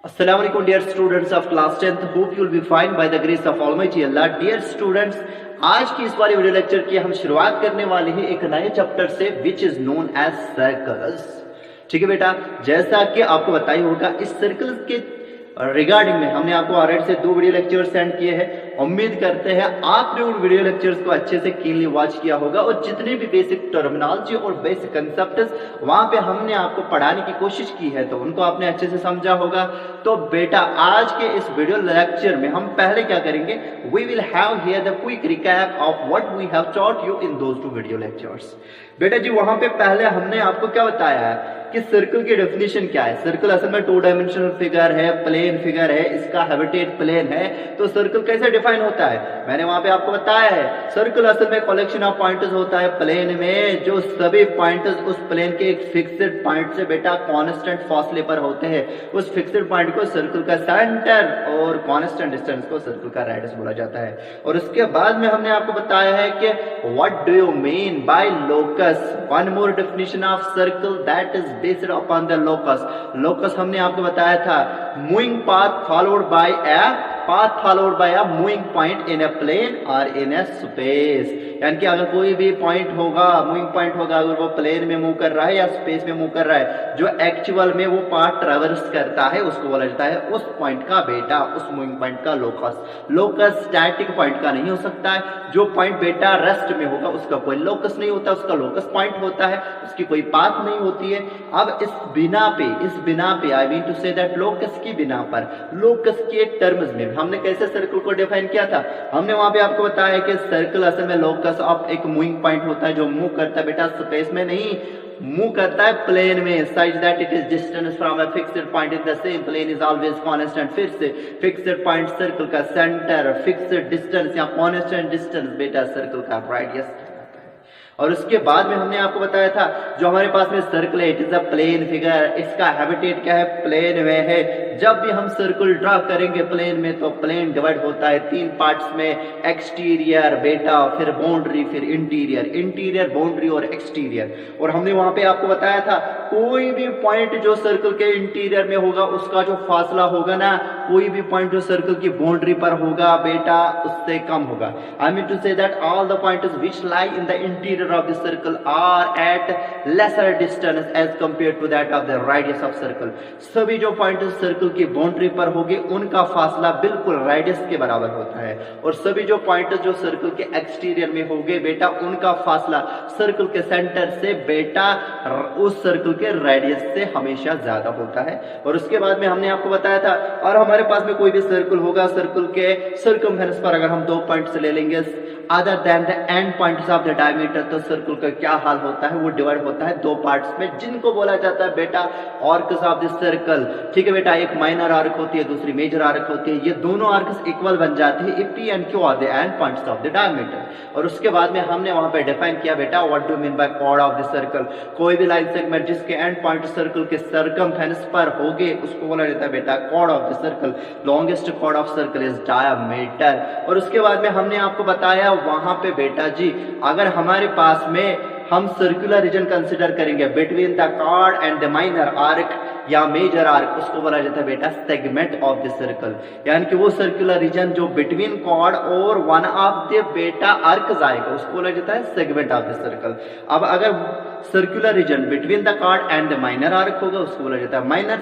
Assalamu alaikum dear students of class 10th. Hope you will be fine by the grace of Almighty Allah. Dear students, आज की इस वाले video lecture की हम शुरुआत करने वाले हैं एक नए चैप्टर से which is known as circles. ठीक है बेटा, जैसा कि आपको बताया होगा इस सर्कल्स के रिगार्डिंग में हमने आपको ऑलरेडी से 2 वीडियो लेक्चर सेंड किए हैं। उम्मीद करते हैं आपने उन वीडियो लेक्चर्स को अच्छे से कीनली वॉच किया होगा और जितने भी बेसिक टर्मिनोलॉजी और बेसिक कंसेप्ट्स वहां पे हमने आपको पढ़ाने की कोशिश की है तो उनको आपने अच्छे से समझा होगा। तो बेटा आज के इस वीडियो लेक्चर में हम पहले क्या करेंगे, we will have here the quick recap of what we have taught you in those 2 video lectures. बेटा जी वहां पे पहले हमने आपको क्या बताया है कि सर्कल की डेफिनेशन क्या है। सर्कल असल में 2 डायमेंशनल फिगर है, प्लेन फिगर है, इसका हैबिटेट प्लेन है। तो सर्कल कैसे डिफाइन होता है मैंने वहां पे आपको बताया है। सर्कल असल में कलेक्शन ऑफ पॉइंट्स होता है प्लेन में, जो सभी पॉइंट्स उस प्लेन के एक फिक्स्ड पॉइंट से बेटा कांस्टेंट फासले पर होते हैं। उस फिक्स्ड पॉइंट को सर्कल का सेंटर और कांस्टेंट डिस्टेंस को सर्कल का रेडियस बोला जाता है। और उसके बाद में हमने आपको बताया है कि what do you mean by locus. One more definition of circle that is based upon the locus. Locus हमने आपको बताया था moving path followed by a moving point in a plane or in a space। यानी कि अगर कोई भी point होगा, मूविंग पॉइंट होगा, अगर वो प्लेन में मूव कर रहा है या स्पेस में मूव कर रहा है, जो एक्चुअल में वो पार्ट ट्रैवर्स करता है उसको बोला जाता है उस पॉइंट का बेटा, उस मूविंग पॉइंट का लोकस। लोकस स्टैटिक पॉइंट का नहीं हो सकता है। जो पॉइंट बेटा रेस्ट में होगा उसका कोई लोकस नहीं होता, उसका लोकस पॉइंट होता है, उसकी कोई पाथ नहीं होती है। अब इस बिना पे I mean to say that locus की बिना पर, लोकस के टर्म्स में हमने कैसे सर्कल को डिफाइन किया था। हमने वहां पे आपको बताया कि सर्कल असल में लोकस ऑफ एक मूविंग पॉइंट होता है जो मूव करता है बेटा स्पेस में नहीं, मूव करता है प्लेन में, such that it is distance from a fixed point in the same plane is always constant. फिर से फिक्स्ड पॉइंट सर्कल का सेंटर, फिक्स्ड डिस्टेंस या कांस्टेंट डिस्टेंस बेटा सर्कल का रेडियस। और उसके बाद में हमने आपको बताया था जो हमारे पास में सर्कल है it is a plane figure, इसका हैबिटेट क्या है, प्लेन में है। जब भी हम सर्कल ड्रा करेंगे प्लेन में तो प्लेन डिवाइड होता है 3 पार्ट्स में, एक्सटीरियर बेटा, फिर बाउंड्री, फिर इंटीरियर, इंटीरियर बाउंड्री और एक्सटीरियर। और हमने वहां पे आपको बताया था कोई भी पॉइंट जो सर्कल के इंटीरियर में होगा उसका जो फासला होगा ना, कोई भी पॉइंट जो सर्कल की बाउंड्री पर होगा बेटा उससे कम होगा। I mean to say that all the points which lie in the interior of the circle are at lesser distance as compared to that of the radius of circle। सभी जो point circle की boundary पर होंगे उनका फासला बिल्कुल radius के बराबर होता है। और सभी जो पॉइंट जो सर्कल के एक्सटीरियर में होंगे बेटा उनका फासला सर्कल के सेंटर से बेटा उस सर्कल के रेडियस से हमेशा ज्यादा होता है। और उसके बाद में हमने आपको बताया था और हमारे पास में कोई भी सर्कल होगा, सर्कल के सर्कमफेरेंस पर अगर हम 2 पॉइंट्स ले लेंगे other than the end points of the diameter, तो सर्कल का क्या हाल होता है, वो डिवाइड होता है 2 पार्ट्स में जिनको बोला जाता है बेटा आर्क्स ऑफ द सर्कल। ठीक है बेटा, एक माइनर आर्क होती है, दूसरी मेजर आर्क होती है। ये दोनों आर्क्स इक्वल बन जाते हैं if P and Q are the end points of the diameter. और उसके बाद में हमने वहां पे डिफाइन किया बेटा what do mean by chord of the circle. कोई भी लाइन सेगमेंट जिसके एंड पॉइंट सर्कल के सर्कमफेरेंस पर होंगे उसको बोला जाता है बेटा chord of the circle. Longest chord of circle is diameter. और उसके बाद में हमने आपको बताया वहां पे बेटा जी अगर हमारे पास में हम सर्कुलर रीजन कंसीडर करेंगे between the chord and the minor arc या मेजर आर्क, उसको बोला जाता है बेटा सेगमेंट ऑफ द सर्कल। यानी कि वो सर्कुलर रीजन जो बिटवीन कॉर्ड और वन ऑफ द बेटा आर्क आएगा उसको बोला जाता है सेगमेंट ऑफ द सर्कल। अब अगर circular region between the chord and the minor arc होगा उसको बोला जाता है माइनर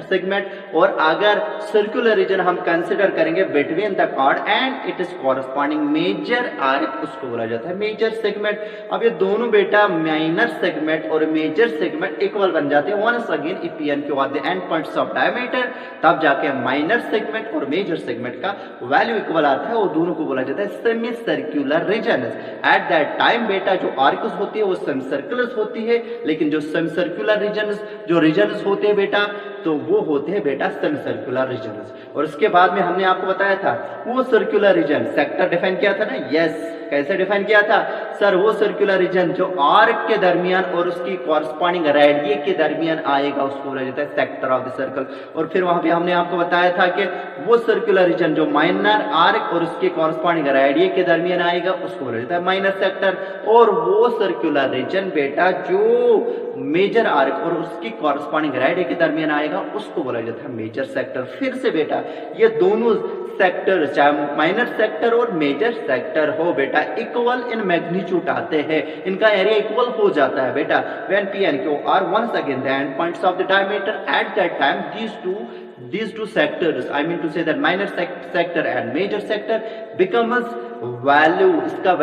सेगमेंट। और अगर सर्कुलर रीजन हम कंसीडर करेंगे between the chord and it is corresponding major arc उसको बोला जाता है मेजर सेगमेंट। अब ये दोनों बेटा माइनर सेगमेंट और मेजर सेगमेंट इक्वल बन जाते हैं once again if P and Q are the end points of diameter, तब जाके माइनर सेगमेंट और मेजर सेगमेंट का वैल्यू इक्वल आता है और दोनों को बोला जाता है semi circular region. At that time बेटा जो आर्क्स होती है वो सेमी सर्कुलर होती है, लेकिन जो सेमी सर्कुलर रीजन्स जो रीजन्स होते हैं बेटा तो वो होते हैं बेटा सेमी सर्कुलर रीजन्स। और उसके बाद में हमने आपको बताया था वो सर्कुलर रीजन सेक्टर डिफाइन किया था ना, यस कैसे डिफाइन किया था सर? वो सर्कुलर रीजन जो आर्क के दरमियान और उसकी कॉरस्पॉन्डिंग रेडियस के दरमियान आएगा उसको बोला जाता है सेक्टर ऑफ द सर्कल। और फिर वहां पे हमने आपको बताया था कि वो सर्कुलर रीजन जो माइनर आर्क और उसके कॉरस्पॉन्डिंग रेडियस के दरमियान आएगा उसको बोला जाता है माइनर सेक्टर। और वो सर्कुलर रीजन बेटा जो मेजर आर्क और उसकी कॉरस्पॉन्डिंग रेडियस के दरमियान आएगा उसको बोला जाता है मेजर सेक्टर। फिर से बेटा ये दोनों सेक्टर चाहे माइनर सेक्टर और मेजर सेक्टर हो बेटा इक्वल इन मैग्नीट्यूड आते हैं, इनका एरिया इक्वल हो जाता है बेटा when P and Q are once again the end points of the diameter at that time these two sectors, I mean to say that minor sector and major sector becomes value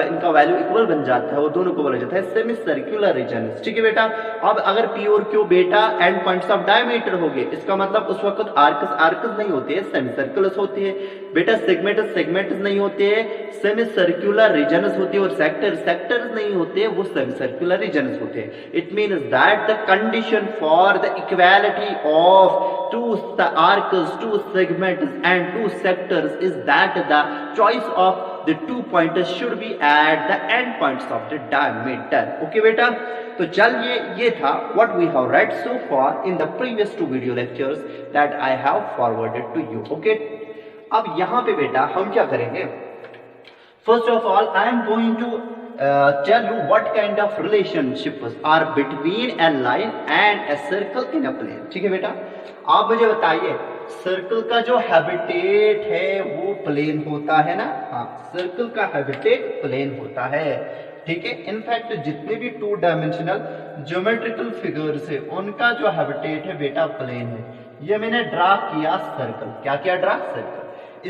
इनका value equal बन जाता है, वो दोनों को बोला जाता है सेमी सर्कुलर रीजन। ठीक है बेटा। अब अगर P और Q बेटा एंड पॉइंट्स ऑफ डायमीटर हो गए, इसका मतलब उस वक्त आर्कस नहीं होते हैं, सेमी सर्कुलर होती है बेटा। सेगमेंट्स नहीं होते हैं, सेमी सर्कुलर रीजन्स होते हैं। और सेक्टर्स नहीं होते, वो सेमी सर्कुलर रीजन्स होते हैं। It means that the condition for the equality of two arcs, two segments and two sectors is that the choice of the 2 pointers should be at the end points of the diameter. Okay बेटा, तो चलिए ये था what we have read so far in the previous 2 video lectures that I have forwarded to you. Okay, अब यहाँ पे बेटा हम क्या करेंगे? First of all, I am going to tell you what kind of relationships are between a line and a circle in a plane. ठीक है बेटा, आप मुझे बताइए सर्कल का जो हैबिटेट है वो प्लेन होता है ना? हाँ, सर्कल का हैबिटेट प्लेन होता है। ठीक है, इनफैक्ट जितने भी 2 डायमेंशनल ज्योमेट्रिकल फिगर्स है उनका जो हैबिटेट है बेटा प्लेन है। ये मैंने ड्रा किया सर्कल, क्या ड्रा? सर्कल।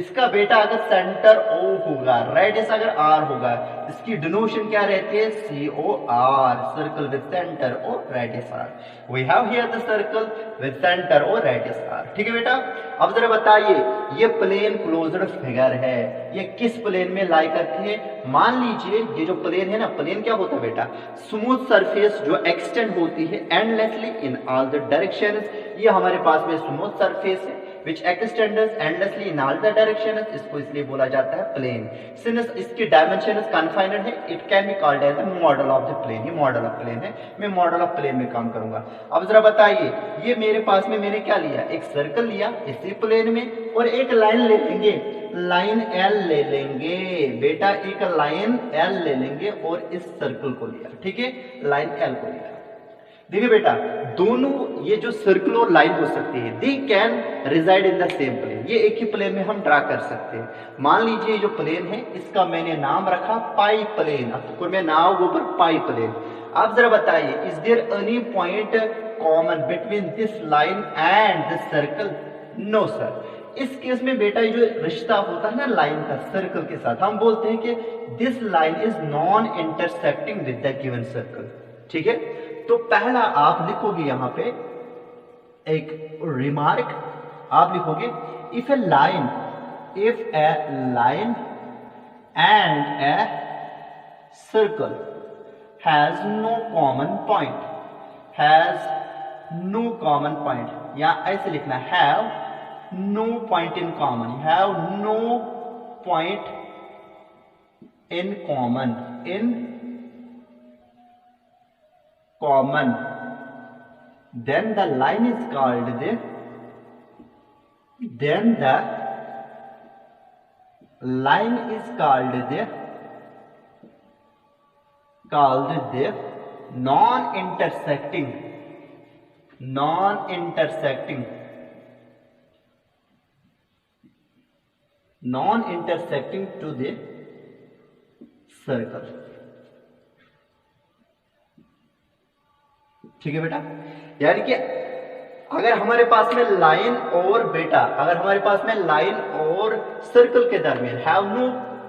इसका बेटा अगर सेंटर O होगा, रेडियस अगर R होगा, इसकी डिनोशन क्या रहती है? COR, सर्कल विद सेंटर और radius R। We have here the circle with centre और रेडियस R। ठीक है बेटा, अब जरा बताइए ये प्लेन क्लोज्ड फिगर है, ये किस प्लेन में लाई करती है? मान लीजिए ये जो प्लेन है ना, प्लेन क्या होता है बेटा? स्मूथ सरफेस जो एक्सटेंड होती है endlessly in all the directions. ये हमारे पास में स्मूथ सरफेस है which extends endlessly in all the directions, इसको इसलिए बोला जाता है प्लेन। सिंस इसकी डायमेंशन कन्फाइंड है, it can be called as the model of the plane. ये मॉडल ऑफ प्लेन है, मैं मॉडल ऑफ प्लेन में काम करूंगा। अब जरा बताइए ये मेरे पास में मैंने क्या लिया? एक सर्कल लिया इसी प्लेन में और एक लाइन ले लेंगे, लाइन L ले लेंगे बेटा, एक लाइन L ले लेंगे और इस सर्कल को लिया। ठीक है, लाइन L को लिया। देखिए बेटा दोनों ये जो सर्कल और लाइन हो सकती है, they can reside in the same plane. ये एक ही प्लेन में हम ड्रा कर सकते हैं। मान लीजिए जो प्लेन है इसका मैंने नाम रखा पाई प्लेन, तो मैं नाउ ओवर पाई प्लेन। आप जरा बताइए is there any point common between this line and this circle? No sir. इस केस में बेटा ये जो रिश्ता होता है ना लाइन का सर्कल के साथ, हम बोलते हैं कि this line is non intersecting with the given circle. ठीक है, तो पहला आप लिखोगे यहां पे एक रिमार्क, आप लिखोगे if a line and a circle has no common point, या ऐसे लिखना have no point in common, have no point in common, then the line is called the non-intersecting to the circle। ठीक है बेटा, यानी कि अगर हमारे पास में लाइन और बेटा, अगर हमारे पास में लाइन और सर्कल के दरमियान have no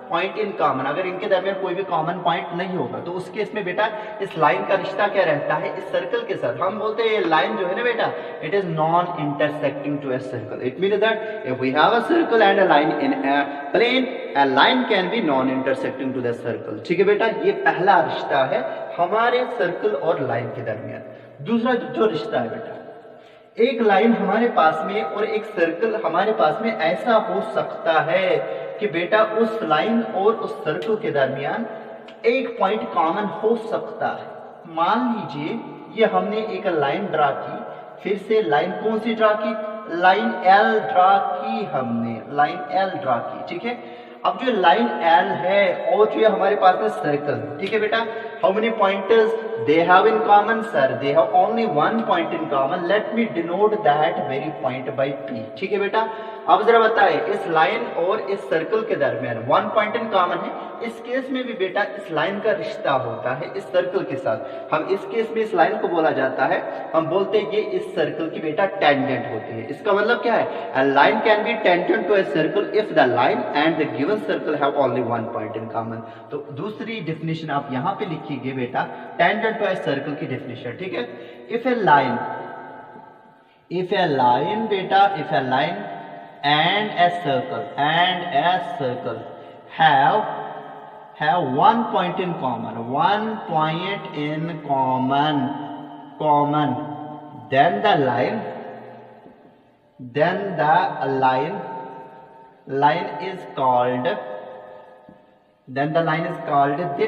point in common, अगर इनके दरमियान कोई भी कॉमन पॉइंट नहीं होगा तो उस केस में बेटा इस लाइन का रिश्ता क्या रहता है? इस सर्कल के साथ। हम बोलते हैं ये लाइन जो है ना बेटा, it is non intersecting to a circle. It means that if we have a circle and a line in a plane, a line can be non intersecting to the circle. ठीक है बेटा, ये पहला रिश्ता है हमारे सर्कल और line के दरमियान। दूसरा जो रिश्ता है बेटा, एक लाइन हमारे पास में और एक सर्कल हमारे पास में, ऐसा हो सकता है कि बेटा उस लाइन और उस सर्कल के दरमियान एक पॉइंट कॉमन हो सकता है। मान लीजिए ये हमने एक लाइन ड्रा की, फिर से लाइन कौन सी ड्रा की, लाइन एल ड्रा की, हमने लाइन एल ड्रा की, ठीक है। अब जो लाइन एल है और जो हमारे पास है सर्कल, ठीक है बेटा, how many pointers they have in common, sir they have only one point in common, late me denote that very point by P, ठीक है बेटा। अब जरा बताए इस लाइन और इस सर्कल के दरमियान वन पॉइंट इन कॉमन है, इस केस में भी बेटा इस लाइन का रिश्ता होता है इस सर्कल के साथ। हम इस केस में इस लाइन को बोला जाता है, हम बोलते हैं ये इस सर्कल की बेटा टेंजेंट होती है। इसका मतलब क्या है, a line can be tangent to a circle if the line and the given circle have only one point in common. तो दूसरी डेफिनेशन आप यहाँ पे लिखिए बेटा, टेंजेंट टू अ सर्कल की डेफिनेशन, ठीक है। इफ ए लाइन बेटा, if a line and a circle have one point in common, then the line is called the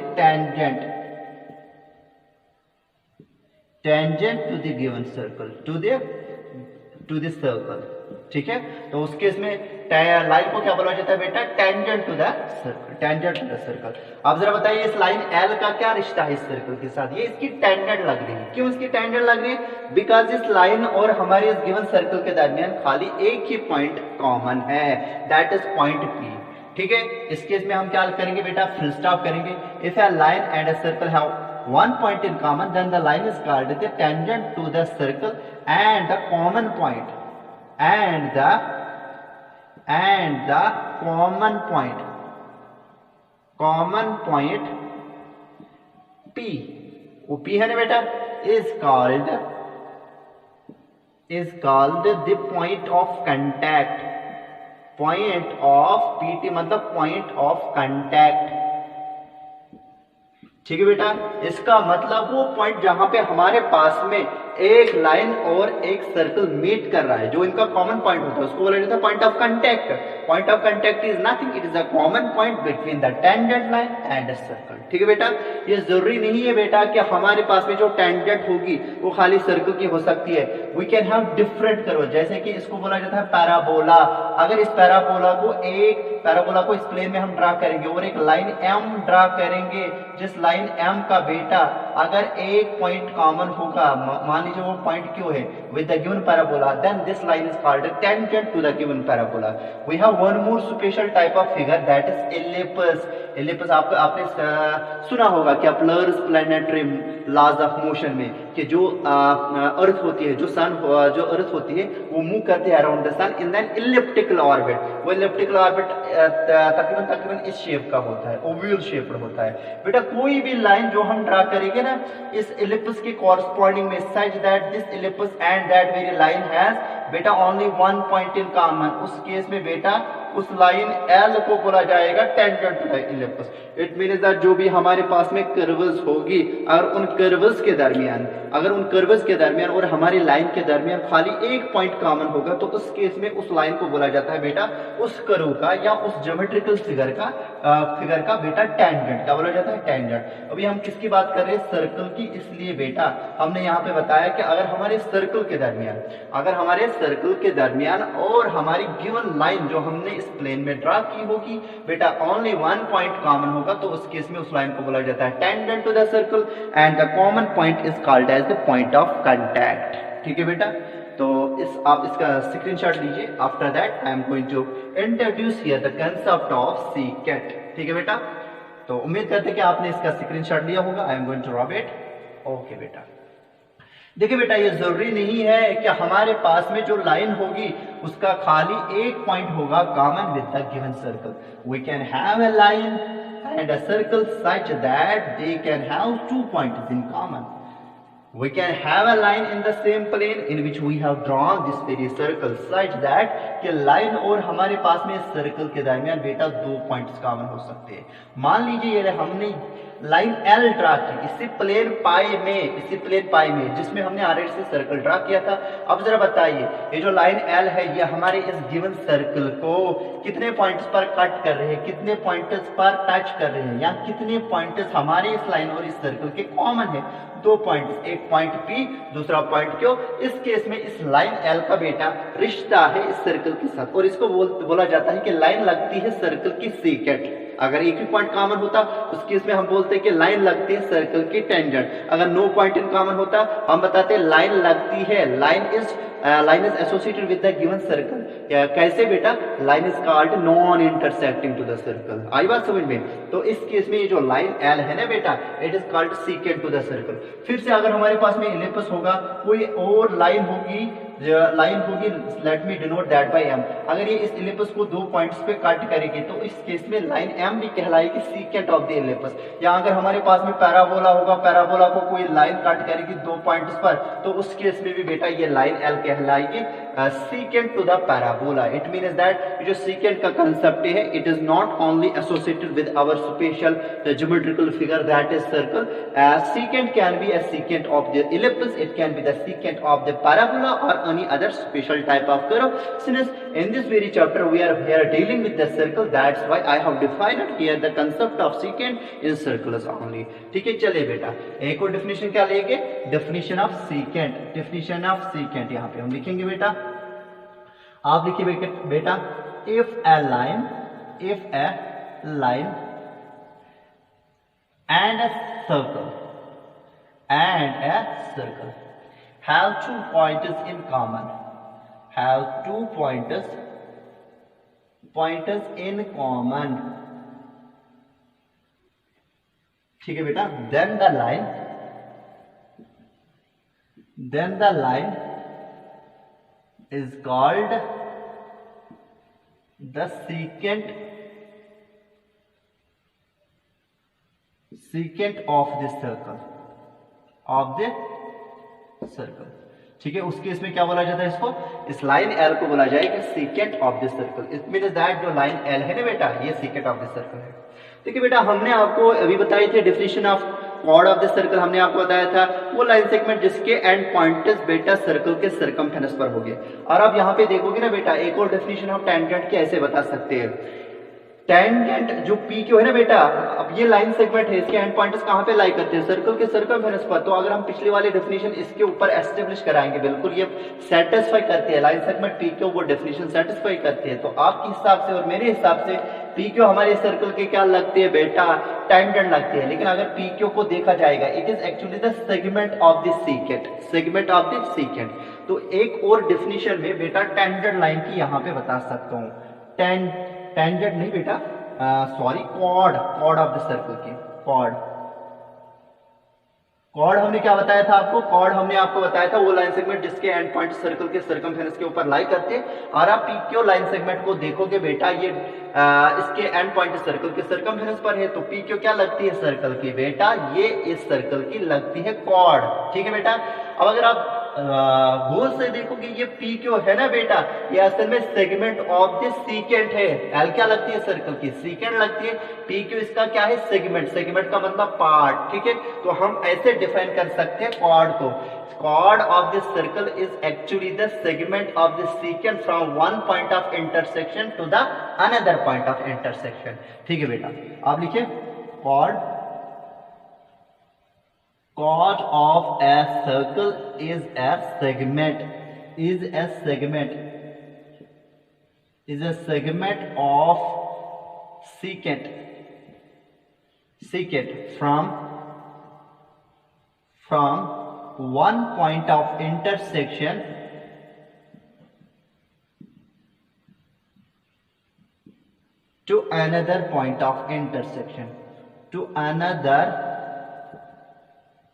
tangent to the given circle, to the circle, ठीक है। तो उस case में line को क्या बोला जाता है बेटा, टेंजेंट टू द सर्कल। अब जरा बताइए इस लाइन एल का क्या रिश्ता है इस सर्कल के साथ, ये इसकी टेंजेंट लग रही है। क्यों इसकी टेंजेंट लग रही है, बिकॉज इस लाइन और हमारे इस गिवन सर्कल के दरमियान खाली एक ही पॉइंट कॉमन है, दैट इज पॉइंट पी, ठीक है। इस केस में हम क्या करेंगे बेटा, फुल स्टॉप करेंगे। If a line and a circle have one point in common, then the line is called the tangent to the circle and the common point common point P, वो P है ना बेटा, is called the point of contact, point of PT मतलब point of contact, ठीक है बेटा। इसका मतलब वो पॉइंट जहां पे हमारे पास में एक लाइन और एक सर्कल मीट कर रहा है, जो इनका कॉमन पॉइंट होता है उसको बोला जाता है point of contact. Point of contact is nothing, it is a common point between the tangent line and a circle, ठीक है बेटा। ये जरूरी नहीं है बेटा कि हमारे पास में जो टेंजेंट होगी वो खाली सर्कल की हो सकती है, we can have different curve, जैसे कि इसको बोला जाता है पैराबोला। अगर इस पैराबोला को इस प्लेन में हम ड्रा करेंगे और एक लाइन एम ड्रा करेंगे, जिस लाइन एम का बेटा अगर एक पॉइंट कॉमन होगा, मान लीजिए वो पॉइंट क्यों है, with the given parabola, then this line is called a tangent to the given parabola. We have one more special type of figure, that is ellipse. ellipse आपने सुना होगा कि प्लर्स प्लैनेटरी लॉज ऑफ मोशन में कि जो अर्थ होती है, जो अर्थ होती है वो मूव करती है around the sun in an elliptical orbit. वो इलिप्टिकल ऑर्बिट तकरीबन इस शेप का होता है, ओवल शेप्ड होता है बेटा। कोई भी लाइन जो हम ड्रा करेंगे ना इस इलिप्स के कॉरस्पॉन्डिंग में, such that this ellipse and that very line has बेटा only one point in common, उस केस में बेटा उस लाइन एल को बोला जाएगा tangent to the ellipse. It means that जो भी हमारे पास में कर्व्स होगी और उन कर्व्स के दरमियान और हमारी लाइन के दरमियान खाली एक पॉइंट कॉमन होगा, तो उस केस में उस लाइन को बोला जाता है बेटा उस कर्व का या उस ज्योमेट्रिकल फिगर का बेटा टेंजेंट, क्या बोला जाता है, टेंजेंट। अभी हम किसकी बात कर रहे हैं, सर्कल की। इसलिए बेटा हमने यहाँ पे बताया कि अगर हमारे सर्कल के दरमियान और हमारी गिवन लाइन जो हमने इस प्लेन में ड्रा की होगी बेटा ओनली वन पॉइंट कॉमन होगा, तो उस केस में उस लाइन को बोला जाता है tangent to the circle and the common point is called as the point of contact, ठीक है बेटा। तो आप इसका स्क्रीनशॉट लीजिए। After that I am going to introduce here the concept of secant, ठीक है बेटा। तो उम्मीद करते हैं कि आपने इसका स्क्रीनशॉट लिया होगा। I am going to rub it. Okay बेटा, देखिए बेटा ये जरूरी नहीं है कि हमारे पास में जो लाइन होगी उसका खाली एक पॉइंट होगा common with the given circle. We can have a line and a circle such that they can have two points in common. We can have a line in the same plane in which we have drawn this very circle such that कि line और हमारे पास में circle के दरमियान बेटा दो points common हो सकते हैं। मान लीजिए ये हमने लाइन एल ड्रा की इसी प्लेन पाई में जिसमें हमने ऑलरेडी से सर्कल ड्रा किया था। अब जरा बताइए ये जो लाइन एल है ये हमारे इस गिवन सर्कल को कितने पॉइंट्स पर कट कर रहे हैं, कितने पॉइंट्स पर टच कर रहे हैं, या कितने पॉइंट्स हमारे इस लाइन और इस सर्कल के कॉमन है। 2 पॉइंट्स, एक पॉइंट P दूसरा पॉइंट Q। इस केस में इस लाइन L का बेटा रिश्ता है इस सर्कल के साथ और इसको बोला जाता है कि लाइन लगती है सर्कल की सीकेंट। अगर एक ही पॉइंट कॉमन होता उस केस में हम बोलते हैं कि लाइन लगती है सर्कल की टेंजेंट। अगर नो पॉइंट इन कॉमन होता हम बताते हैं लाइन लगती है, line is associated with the given circle. कैसे बेटा? Line is called non intersecting to the circle. आई बात समझ में? तो इस केस में ये जो लाइन एल है ना बेटा, it is called secant to the circle. फिर से अगर हमारे पास में इलिप्स होगा, कोई और लाइन होगी, let me denote that by M. अगर ये इस इलिप्स को 2 पॉइंट्स पे कट करेगी तो इस केस में लाइन एम भी कहलाएगी सीकेंट ऑफ द इलिप्स। या अगर हमारे पास में पैराबोला होगा, पैराबोला को कोई लाइन कट करेगी 2 पॉइंट्स पर, तो उस केस में भी बेटा ये लाइन एल कहलाएगी secant to the parabola. It means that जो सीकेंट का कंसेप्ट है, it is not only associated with our special geometrical figure that is circle. Secant can be a secant of the ellipse, it can be the secant of the parabola or any other special type of curve. Since in this very chapter we are here dealing with the circle, that's why I have defined here the concept of secant in circles only. ठीक है, चलिए बेटा एक और definition क्या लेंगे? Definition of secant। Definition of secant यहाँ पे हम लिखेंगे बेटा, आप लिखिए बेटा, if a line and a circle have 2 pointers in common, ठीक है बेटा, then the line is called the secant of the circle। ठीक है, उस केस में क्या बोला जाता है इसको? इस लाइन एल को बोला जाएगा secant of the circle. It means that जो लाइन एल है ना बेटा, ये सीकेंट ऑफ द सर्कल है। ठीक है बेटा, हमने आपको अभी बताई थी definition of chord of the circle. हमने आपको बताया था वो लाइन सेगमेंट जिसके एंड पॉइंट्स बेटा सर्कल के सरकमफेरेंस पर हो गए। और अब यहाँ पे देखोगे ना बेटा, एक और डेफिनेशन हम टेंजेंट की ऐसे बता सकते हैं। टेंजेंट जो पी क्यू है ना बेटा, अब ये लाइन सेगमेंट है, इसके एंड पॉइंट्स कहाँ पे लाई करते हैं? सर्कल के सरकमफेरेंस पर। तो अगर हम पिछली वाली डेफिनेशन इसके ऊपर एस्टेब्लिश कराएंगे, बिल्कुल ये सेटिस्फाई करती है, लाइन सेगमेंट पी क्यू वो डेफिनेशन सेटिस्फाई करती है। तो आपके हिसाब से और मेरे हिसाब से पी क्यू हमारे सर्कल के क्या लगती है बेटा? टेंजेंट लगती है। लेकिन अगर पी क्यू को देखा जाएगा, it is actually the segment of the secant. तो एक और डेफिनेशन में बेटा टेंजेंट लाइन की यहाँ पे बता सकता हूँ। टेंजेंट नहीं बेटा, sorry, chord of the circle की कॉर्ड हमने क्या बताया था आपको? कॉर्ड हमने आपको बताया था वो लाइन सेगमेंट जिसके एंड पॉइंट सर्कल के सरकमफेरेंस के ऊपर लाई करते हैं। और आप पीक्यू लाइन सेगमेंट को देखोगे बेटा, ये इसके एंड पॉइंट सर्कल के सरकमफेरेंस पर है। तो पीक्यू क्या लगती है सर्कल की बेटा? ये इस सर्कल की लगती है कॉर्ड। ठीक है बेटा, अब अगर आप गौर से देखोगे ये पी क्यू है ना बेटा, ये असल में सेगमेंट ऑफ द सीकेंट है। एल क्या लगती है सर्कल की? सीकेंट लगती है। पी क्यू इसका क्या है? सेगमेंट का मतलब पार्ट। ठीक है, तो हम ऐसे डिफाइन कर सकते हैं कॉर्ड को। Chord of this circle is actually the segment of the secant from one point of intersection to the another point of intersection। ठीक है बेटा, आप लिखिए chord of a circle is a segment of secant from one point of intersection to another point of intersection, to another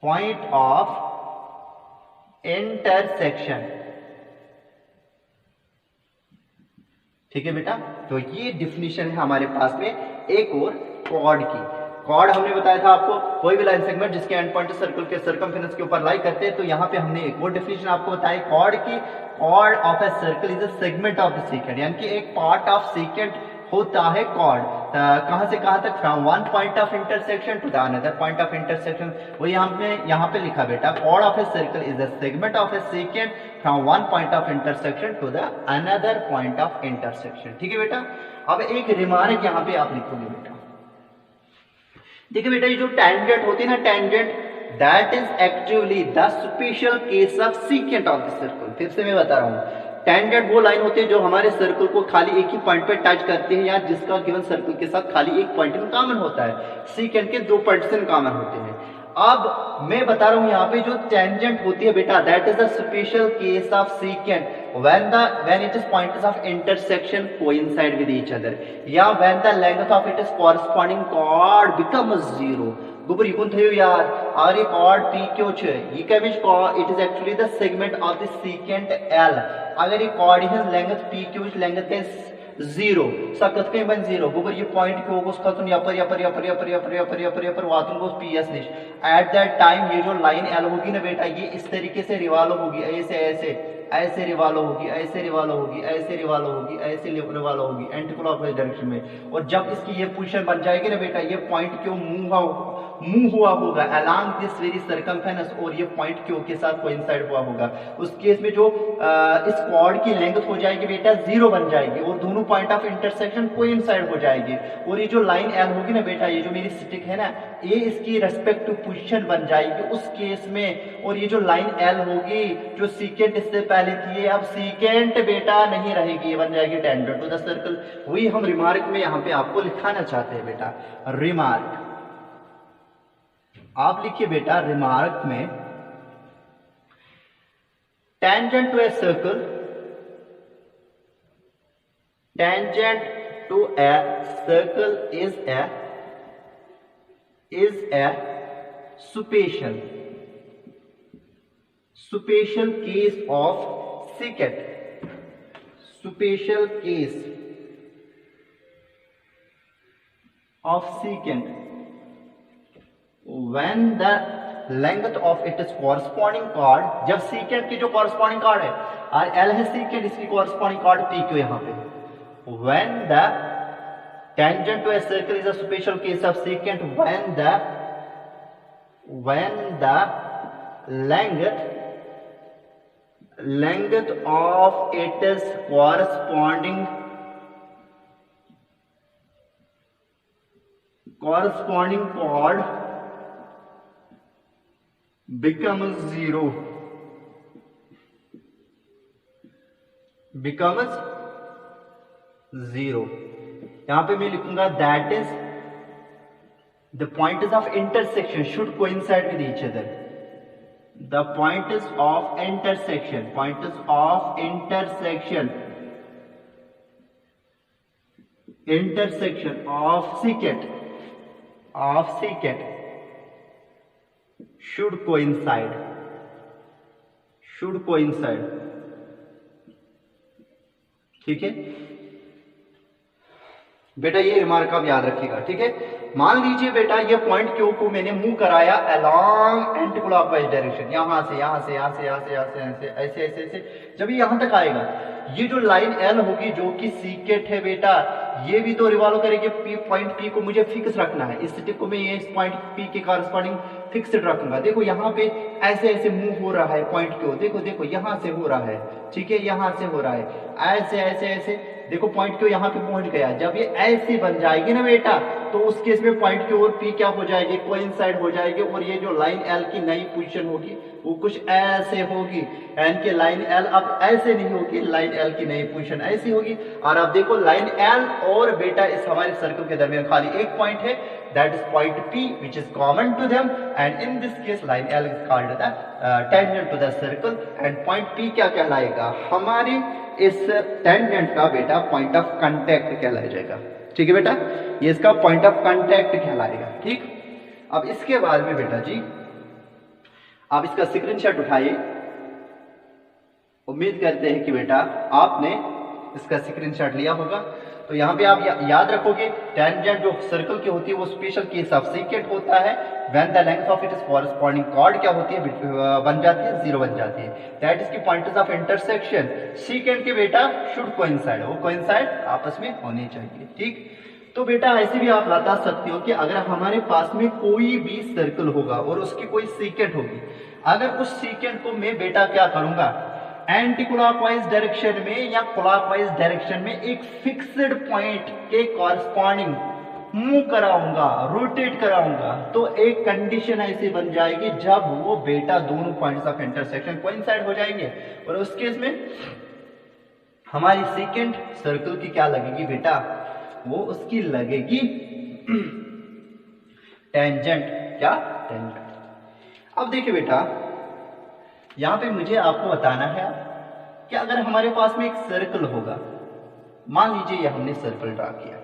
point of intersection। ठीक है बेटा, तो ये डिफिनीशन है हमारे पास में एक और कॉर्ड की। कॉर्ड हमने बताया था आपको, कोई भी लाइन सेगमेंट जिसके एंड पॉइंट सर्कल के सरकमफेरेंस के ऊपर लाई करते हैं। तो यहाँ पे हमने एक और डेफिनेशन आपको बताई कॉर्ड की। Chord of a circle is a segment of the secant, यानी कि एक पार्ट ऑफ सीकेंट होता है कॉर्ड। कहां से कहां तक? From one point of intersection to the another point of intersection. वो यहाँ पे लिखा बेटा, chord of a circle is the segment of a secant from one point of intersection to the another point of intersection. ठीक है बेटा। अब एक रिमार्क यहाँ पे आप लिखोगे बेटा, देखिए बेटा, ये जो टेंजेंट होती है ना, tangent, that is actually the special case of secant of the circle. फिर से मैं बता रहा हूँ, टेंजेंट वो लाइन होती है जो हमारे सर्कल को खाली एक ही पॉइंट पे टच करती है, या जिसका गिवन सर्कल के साथ खाली एक पॉइंट इन कॉमन होता है। सीकेंट के दो पॉइंट्स इन कॉमन होते हैं। अब मैं बता रहा हूं यहाँ पे जो टेंजेंट होती है बेटा, that is the special case of secant when it is points of intersection coincide with each other, या when the length of its corresponding chord becomes zero। गुबर यू थयो यार, और ये chord p क्यों छे, ये कमिज chord, it is actually the segment of the secant L। अगर ये chord है लेंथ p क्यों लेंथ के जीरो सकत के बन जीरो गुबर ये पॉइंट क्यों को उसका यापर वातुन को पीएस निश एट दैट टाइम ये जो लाइन एल होगी ना बेटा, ये इस तरीके से रिवॉल्व होगी, ऐसे ऐसे ऐसे रिवॉल्व होगी, ऐसे रिवॉल्व होगी, ऐसे रिवॉल्व होगी, ऐसे रिवॉल्व होगी एंटी क्लॉकवाइज डायरेक्शन में। और जब इसकी ये पोजीशन बन जाएगी ना बेटा, ये पॉइंट क्यों मूव हुआ होगा अलोंग दिस वेरी सर्कमफेरेंस, और ये पॉइंट क्यों के साथ कोइंसाइड हुआ होगा। उस केस में जो इस कॉर्ड की लेंथ हो जाएगी बेटा जीरो बन जाएगी, और दोनों पॉइंट ऑफ इंटरसेक्शन कोइंसाइड हो जाएगी। और ये जो लाइन एल होगी ना बेटा, ये जो मेरी स्टिक है ना, ये इसकी रेस्पेक्टिव पोजीशन बन जाएगी उस केस में। और ये जो लाइन एल होगी जो सीकेंट इससे पहले थी, अब सीकेंट बेटा नहीं रहेगी, ये बन जाएगी टेंजेंट टू द सर्कल। वही हम रिमार्क में यहाँ पे आपको लिखाना चाहते हैं बेटा। रिमार्क आप लिखिए बेटा, रिमार्क में tangent to a circle, tangent to a circle is a special case of secant, special case of secant when the length of its corresponding chord, जब secant की जो corresponding chord है और L है secant, इसकी corresponding chord P क्यों यहाँ पे, when the tangent to a circle is a special case of secant when the length of its corresponding chord becomes zero, यहां पे मैं लिखूंगा that is the points of intersection should coincide with each other, the points of intersection of secant should coincide ठीक है बेटा, ये remark आप याद रखिएगा। ठीक है, मान लीजिए बेटा ये पॉइंट क्यू को मैंने मूव कराया अलोंग एंटी क्लॉकवाइज डायरेक्शन, यहां से ऐसे ऐसे, जब ये यहां तक आएगा, ये जो लाइन एल होगी जो कि सीकेट है बेटा, ये भी तो रिवॉल्व करेगी। पॉइंट पी को मुझे फिक्स रखना है, इस स्टिक को मैं ये पॉइंट पी के कॉरस्पॉन्डिंग फिक्स्ड रखूंगा। देखो यहाँ पे ऐसे ऐसे मूव हो रहा है पॉइंट क्यू, देखो यहाँ से हो रहा है, ठीक है, यहाँ से हो रहा है, ऐसे देखो पॉइंट क्यू यहाँ पे पहुंच गया। जब ये ऐसे बन जाएगी ना बेटा, तो उस केस में पॉइंट क्यू और पी क्या हो जाएगी, कोइंसाइड हो जाएगी, और ये जो लाइन एल की नई पोजीशन होगी वो कुछ ऐसे होगी, एन के लाइन एल अब ऐसे नहीं होगी, लाइन एल की नई पोजीशन ऐसी होगी। और अब देखो लाइन एल और बेटा इस हमारे सर्कल के दरमियान खाली एक पॉइंट है, that is point P which is common to them, and in this case line L is called the tangent to the circle, and point P क्या कहलाएगा, हमारे इस टेंजेंट का बेटा पॉइंट ऑफ कांटेक्ट कहलाया जाएगा। ठीक है बेटा, ये इसका पॉइंट ऑफ कांटेक्ट कहलाएगा। ठीक, अब इसके बाद में बेटा जी आप इसका स्क्रीनशॉट उठाइए। उम्मीद करते हैं कि बेटा आपने इसका स्क्रीनशॉट लिया होगा। तो यहाँ पे आप याद रखोगे टेंजेंट जो सर्कल की होती है वो स्पेशल केस ऑफ सीकेंट होता है। When the length of it is corresponding chord क्या होती है, बन जाती है, 0 बन जाती है। दैट इज की पॉइंट्स ऑफ इंटरसेक्शन सीकेंट के बेटा शुड कोइंसाइड, वो कोइंसाइड आपस में होने चाहिए। ठीक, तो बेटा ऐसे भी आप बता सकते हो कि अगर हमारे पास में कोई भी सर्कल होगा और उसकी कोई सीकेंट होगी, अगर उस सीकेंट को मैं बेटा क्या करूंगा, एंटी क्लॉकवाइज डायरेक्शन में या क्लॉकवाइज डायरेक्शन में एक फिक्स्ड पॉइंट के कॉरस्पॉन्डिंग मूव कराऊंगा, रोटेट कराऊंगा, तो एक कंडीशन ऐसी बन जाएगी जब वो बेटा दोनों पॉइंट्स ऑफ इंटरसेक्शन कोइंसाइड हो जाएंगे, और उस केस में हमारी सेकेंड सर्कल की क्या लगेगी बेटा, वो उसकी लगेगी टेंजेंट। क्या, टेंजेंट। अब देखिए बेटा यहां पे मुझे आपको बताना है कि अगर हमारे पास में एक सर्कल होगा, मान लीजिए ये हमने सर्कल ड्रा किया,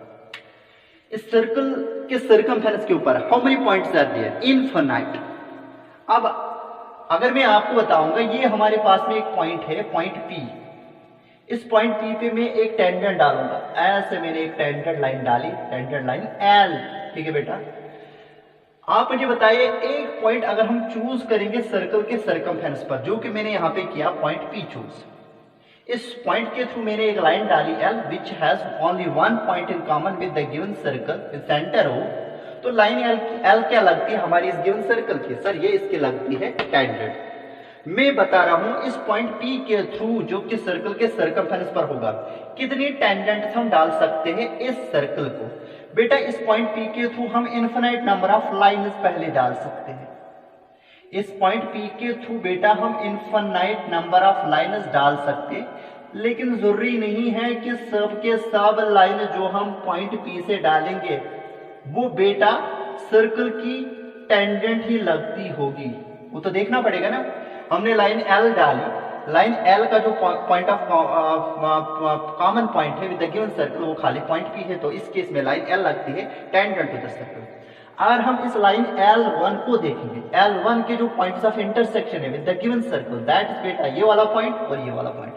इस सर्कल के सर्कमफेरेंस के ऊपर how many points are there, infinite. अब अगर मैं आपको बताऊंगा ये हमारे पास में एक पॉइंट है, पॉइंट P, इस पॉइंट P पे मैं एक टेंजेंट डालूंगा, ऐसे मैंने एक टेंजेंट लाइन डाली, टेंजेंट लाइन L। ठीक है बेटा, आप मुझे बताइए एक पॉइंट अगर हम चूज करेंगे सर्कल के सर्कमफेरेंस पर, जो कि मैंने यहां पे किया पॉइंट P चूज, इस पॉइंट के थ्रू मैंने एक लाइन डाली L which has only one point in common with the given circle with centre O, तो लाइन L क्या लगती है हमारी इस गिवन सर्कल की, सर ये इसकी लगती है टेंजेंट। मैं बता रहा हूं इस पॉइंट P के थ्रू जो कि सर्कल के सर्कमफेरेंस पर होगा, कितनी टेंजेंट्स हम डाल सकते हैं इस सर्कल को। बेटा इस पॉइंट P के थ्रू हम इनफिनाइट नंबर ऑफ लाइन्स पहले डाल सकते हैं, इस पॉइंट P के थ्रू बेटा हम इनफिनाइट नंबर ऑफ लाइन्स डाल सकते, लेकिन जरूरी नहीं है कि सब के सब लाइन जो हम पॉइंट P से डालेंगे वो बेटा सर्कल की टेंजेंट ही लगती होगी, वो तो देखना पड़ेगा ना। हमने लाइन L डाली, लाइन L का जो पॉइंट ऑफ कॉमन पॉइंट है विद द गिवन सर्कल वो खाली पॉइंट P है, तो इस केस में लाइन L लगती है टेंजेंट टू द सर्कल। अगर हम इस लाइन L1 को देखेंगे, L1 के जो पॉइंट्स ऑफ इंटरसेक्शन है with the given circle, that is बेटा ये वाला पॉइंट और ये वाला point.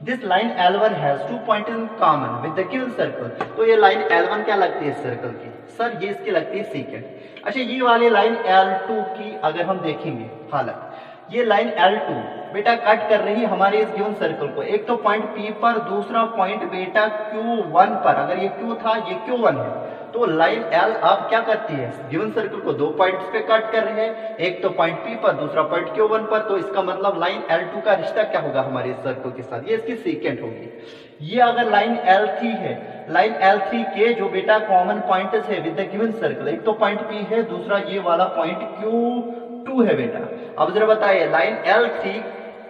This line L1 has 2 point in common with the given circle, तो ये लाइन L1 क्या लगती है सर्कल की, सर ये इसकी लगती है सेकंड। अच्छा ये वाली लाइन L2 की अगर हम देखेंगे हालत, ये लाइन L2 बेटा कट कर रही है हमारे इस गिवन सर्कल को, एक तो पॉइंट P पर, दूसरा पॉइंट बेटा Q1 पर। अगर ये Q था ये Q1 है, तो लाइन L अब क्या करती है, गिवन सर्कल को 2 पॉइंट्स पे कट कर रही है, एक तो पॉइंट P पर, दूसरा पॉइंट Q1 पर, तो इसका मतलब लाइन L2 का रिश्ता क्या होगा हमारे इस सर्कल के साथ, ये इसकी सेकेंड होगी। ये अगर लाइन L3 है, लाइन L3 के जो बेटा कॉमन पॉइंट्स है विद द गिवन सर्कल, एक तो पॉइंट P है, दूसरा ये वाला पॉइंट Q2 है बेटा। अब जरा बताइए लाइन L3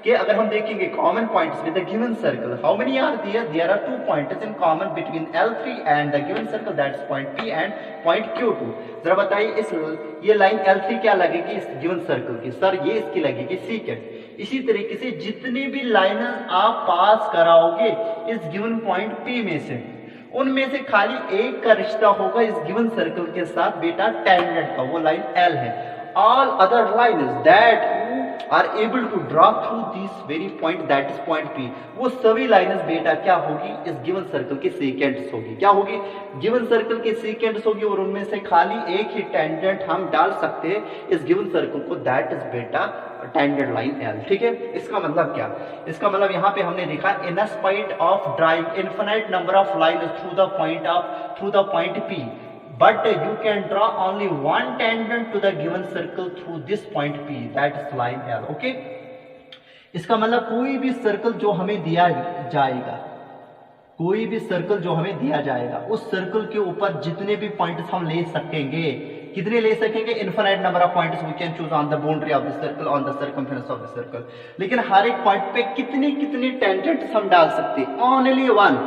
के अगर हम देखेंगे common points with the given circle, how many are there, there are 2 points in common between L3 and the given circle, that is point P and point Q2। जरा बताइए इस ये लाइन L3 क्या लगेगी इस गिवन सर्कल की, sir ये इसकी लगेगी सेकंड। इसी तरीके से जितनी भी लाइन आप पास कराओगे इस गिवन पॉइंट P में से, उनमें से खाली एक का रिश्ता होगा इस गिवन सर्कल के साथ बेटा टेंजेंट का, वो लाइन L है। All other lines that you are able to draw through this very point, that is point P, वो सभी लाइन्स बेटा क्या होगी इस गिवन सर्कल के सेकेंड्स होगी, क्या होगी गिवन सर्कल के सेकेंड्स होगी, और उनमें से खाली एक ही टेंजेंट हम डाल सकते हैं इस गिवन सर्कल को, दैट इज बेटा टेंजेंट लाइन L। ठीक है, इसका मतलब क्या, इसका मतलब यहाँ पे हमने देखा in spite of drawing infinite number of lines through the point P, but you can draw only one tangent to the given circle through this point P, that is line L। okay, इसका मतलब कोई भी circle जो हमें दिया जाएगा, कोई भी सर्कल जो हमें दिया जाएगा, उस सर्कल के ऊपर जितने भी पॉइंट्स हम ले सकेंगे, कितने ले सकेंगे, infinite number of points we can choose on the boundary of the circle, on the circumference of the circle. लेकिन हर एक पॉइंट पे कितनी कितनी टेंजेंट्स हम डाल सकते हैं, ओनली वन।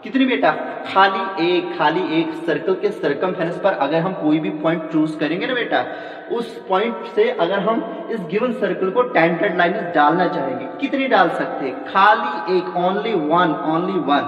कितनी बेटा, खाली एक सर्कल के सर्कमफेरेंस पर अगर हम कोई भी पॉइंट चूज करेंगे ना बेटा, उस पॉइंट से अगर हम इस गिवन सर्कल को टेंजेंट लाइन डालना चाहेंगे, कितनी डाल सकते हैं, खाली एक, only one.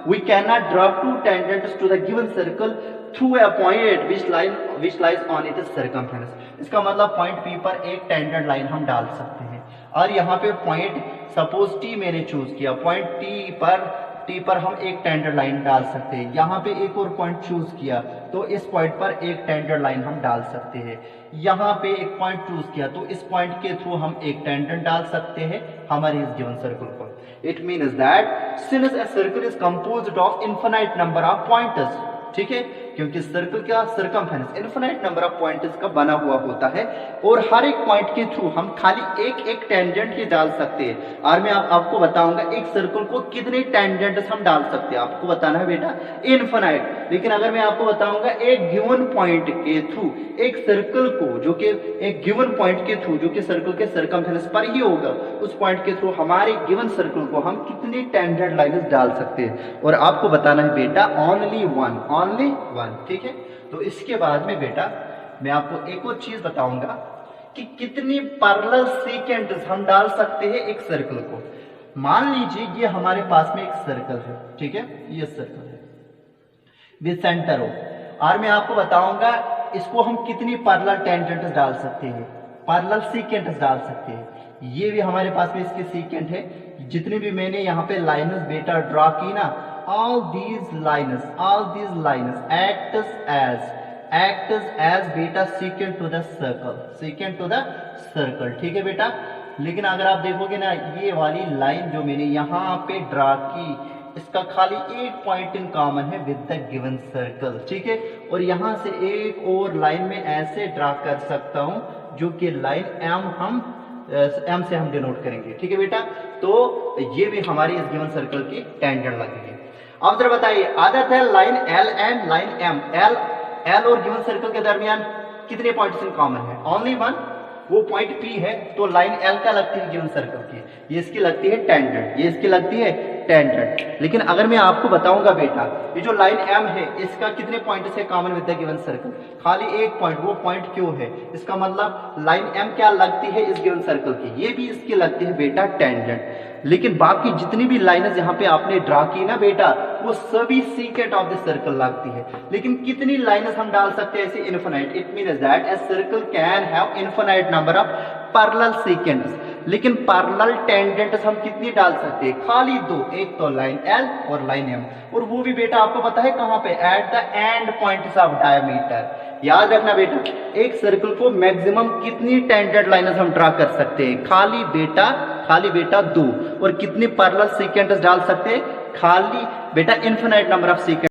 We can not draw 2 tangents to the given circle through a point which lies on its circumference। इसका मतलब पॉइंट P पर एक टेंजेंट लाइन हम डाल सकते हैं, और यहाँ पे पॉइंट सपोज T मैंने चूज किया, पॉइंट T पर टी पर हम एक टेंजेंट लाइन डाल सकते हैं। यहाँ पे एक और पॉइंट चूज किया तो इस पॉइंट पर एक टेंजेंट लाइन हम डाल सकते हैं। यहाँ पे एक पॉइंट चूज किया तो इस पॉइंट के थ्रू हम एक टेंजेंट डाल सकते हैं हमारे इस गिवन सर्कल को। It means that since a circle is composed of infinite number of points, ठीक है, क्योंकि सर्कल का circumference infinite number of points का बना हुआ होता है और हर एक पॉइंट के थ्रू हम खाली एक एक टेंजेंट ही डाल सकते हैं। और मैं आपको बताऊंगा एक सर्कल को कितने टेंजेंट्स हम डाल सकते हैं, आपको बताना है बेटा इनफिनाइट। लेकिन अगर मैं आपको बताऊंगा एक गिवन पॉइंट के थ्रू एक सर्कल को, जो कि एक गिवन पॉइंट के थ्रू जो कि सर्कल के सर्कमफेरेंस पर ही होगा, उस पॉइंट के थ्रू हमारे गिवन सर्कल को हम कितनी टेंजेंट लाइन्स डाल सकते हैं, और आपको बताना है बेटा ओनली वन, ठीक है। तो इसके बाद में बेटा मैं आपको एक और चीज बताऊंगा कि कितनी पैरेलल सेकेंड्स हम डाल सकते हैं एक सर्कल को। मान लीजिए ये हमारे पास में एक सर्कल है, ठीक है, ये सर्कल है विद सेंटर हो, और मैं आपको बताऊंगा इसको हम कितनी पैरेलल टेंजेंट्स डाल सकते हैं, पैरेलल सेकेंड्स डाल सकते हैं। ये भी हमारे पास में इसके सेकेंड है। जितने भी मैंने यहाँ पे लाइन्स बेटा ड्रॉ की ना, all these lines acts as beta secant to the circle, ठीक है बेटा। लेकिन अगर आप देखोगे ना ये वाली लाइन जो मैंने यहाँ पे ड्रा की, इसका खाली एक पॉइंट इन कॉमन है विद द गिवन सर्कल, ठीक है। और यहाँ से एक और लाइन में ऐसे ड्रा कर सकता हूँ जो कि लाइन एम से हम डिनोट करेंगे, ठीक है बेटा। तो ये भी हमारी इस गिवन सर्कल की टेंजेंट लगेगी। अब जरा बताइए other than line L and line M, L और गिवन सर्कल के दरमियान कितने पॉइंट्स इन कॉमन है? ओनली वन, वो पॉइंट पी है। तो लाइन एल क्या लगती है गिवन सर्कल की? ये इसकी लगती है टेंजेंट, ये इसकी लगती है टेंजेंट। लेकिन अगर मैं आपको बताऊंगा बेटा ये जो लाइन एम है इसका कितने पॉइंट्स है common with the given circle? खाली एक पॉइंट, वो पॉइंट क्यों है? इसका मतलब लाइन एम क्या लगती है इस गिवन सर्कल की? ये भी इसकी लगती है बेटा टेंजेंट। लेकिन बाकी जितनी भी लाइनें यहाँ पे आपने ड्रा की ना बेटा, वो सभी सीकेंट ऑफ द सर्कल लगती है। लेकिन कितनी लाइनें हम डाल सकते हैं ऐसे? Infinite. It means that a circle can have infinite number of parallel seconds. लेकिन पैरेलल टेंजेंट्स हम कितनी डाल सकते हैं? खाली दो, एक तो लाइन एल और लाइन एम, और वो भी बेटा आपको पता है कहाँ पे? At the end points of diameter. याद रखना बेटा एक सर्कल को मैक्सिमम कितनी टेंजेंट लाइनें हम ड्रा कर सकते हैं? खाली बेटा दो। और कितनी पैरेलल सेकेंड्स डाल सकते हैं? खाली बेटा इनफिनाइट नंबर ऑफ सेकेंड